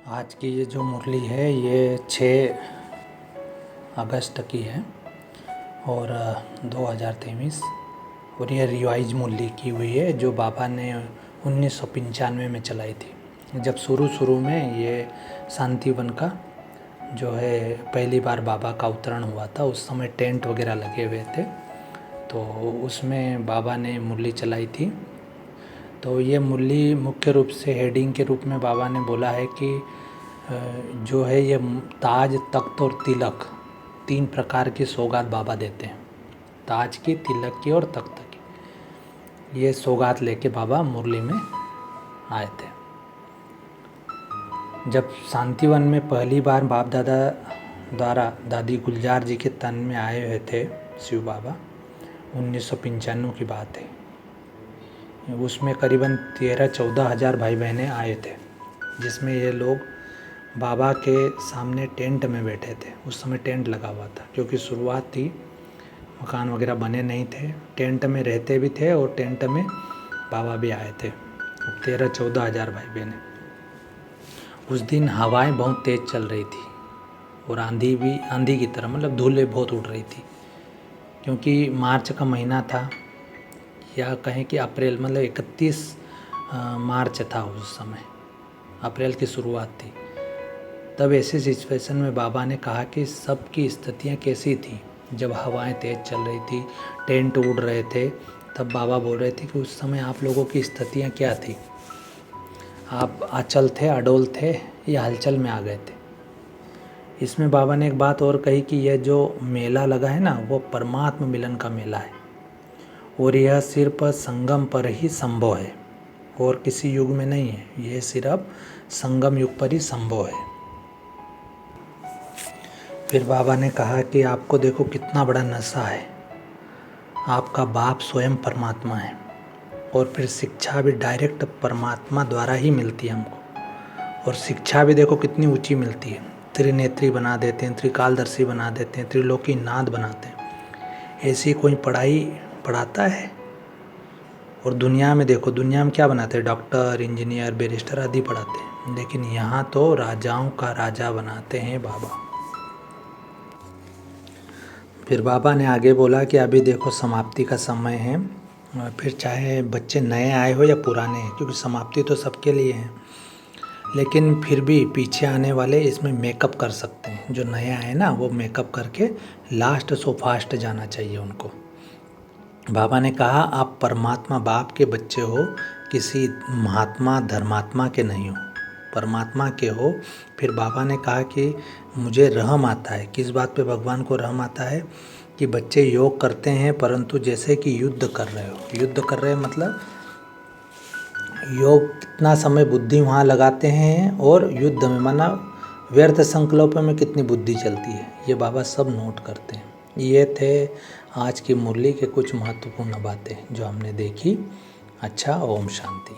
आज की ये जो मुरली है ये 6 अगस्त की है और 2023 और ये रिवाइज मुरली की हुई है जो बाबा ने 1995 में चलाई थी। जब शुरू में ये शांतिवन का जो है पहली बार बाबा का अवतरण हुआ था, उस समय टेंट वगैरह लगे हुए थे, तो उसमें बाबा ने मुरली चलाई थी। तो ये मुरली मुख्य रूप से हेडिंग के रूप में बाबा ने बोला है कि जो है ये ताज, तख्त और तिलक 3 प्रकार की सौगात बाबा देते हैं। ताज की, तिलक की और तख्त की, ये सौगात लेके बाबा मुरली में आए थे। जब शांतिवन में पहली बार बाप दादा द्वारा दादी गुलजार जी के तन में आए हुए थे शिव बाबा, 1995 की बात है। उसमें करीबन 13-14 हज़ार भाई बहनें आए थे, जिसमें ये लोग बाबा के सामने टेंट में बैठे थे। उस समय टेंट लगा हुआ था क्योंकि शुरुआत थी, मकान वगैरह बने नहीं थे, टेंट में रहते भी थे और टेंट में बाबा भी आए थे। 13-14 हज़ार भाई बहनें। उस दिन हवाएं बहुत तेज़ चल रही थी और आंधी भी आंधी की तरह, मतलब धूलें बहुत उड़ रही थी, क्योंकि मार्च का महीना था या कहें कि अप्रैल, मतलब 31 मार्च था उस समय, अप्रैल की शुरुआत थी। तब ऐसी सिचुएशन में बाबा ने कहा कि सबकी स्थितियाँ कैसी थी। जब हवाएं तेज़ चल रही थी, टेंट उड़ रहे थे, तब बाबा बोल रहे थे कि उस समय आप लोगों की स्थितियाँ क्या थी, आप अचल थे, अडोल थे या हलचल में आ गए थे। इसमें बाबा ने एक बात और कही कि यह जो मेला लगा है ना, वो परमात्मा मिलन का मेला है और यह सिर्फ संगम पर ही संभव है और किसी युग में नहीं है। यह सिर्फ संगम युग पर ही संभव है। फिर बाबा ने कहा कि आपको देखो कितना बड़ा नशा है, आपका बाप स्वयं परमात्मा है और फिर शिक्षा भी डायरेक्ट परमात्मा द्वारा ही मिलती है हमको। और शिक्षा भी देखो कितनी ऊंची मिलती है, त्रिनेत्री बना देते हैं, त्रिकालदर्शी बना देते हैं, त्रिलोकी नाथ बनाते हैं। ऐसी कोई पढ़ाई पढ़ाता है? और दुनिया में देखो, दुनिया में क्या बनाते हैं, डॉक्टर, इंजीनियर, बैरिस्टर आदि पढ़ाते हैं, लेकिन यहाँ तो राजाओं का राजा बनाते हैं बाबा। फिर बाबा ने आगे बोला कि अभी देखो समाप्ति का समय है, फिर चाहे बच्चे नए आए हो या पुराने हैं, क्योंकि समाप्ति तो सबके लिए है, लेकिन फिर भी पीछे आने वाले इसमें मेकअप कर सकते हैं। जो नए आए ना, वो मेकअप करके लास्ट सो फास्ट जाना चाहिए उनको। बाबा ने कहा आप परमात्मा बाप के बच्चे हो, किसी महात्मा धर्मात्मा के नहीं हो, परमात्मा के हो। फिर बाबा ने कहा कि मुझे रहम आता है। किस बात पे भगवान को रहम आता है? कि बच्चे योग करते हैं परंतु जैसे कि युद्ध कर रहे हो। युद्ध कर रहे हैं मतलब योग कितना समय बुद्धि वहाँ लगाते हैं और युद्ध में माना व्यर्थ संकल्प में कितनी बुद्धि चलती है, ये बाबा सब नोट करते हैं। ये थे आज की मुरली के कुछ महत्वपूर्ण बातें जो हमने देखी। अच्छा, ओम शांति।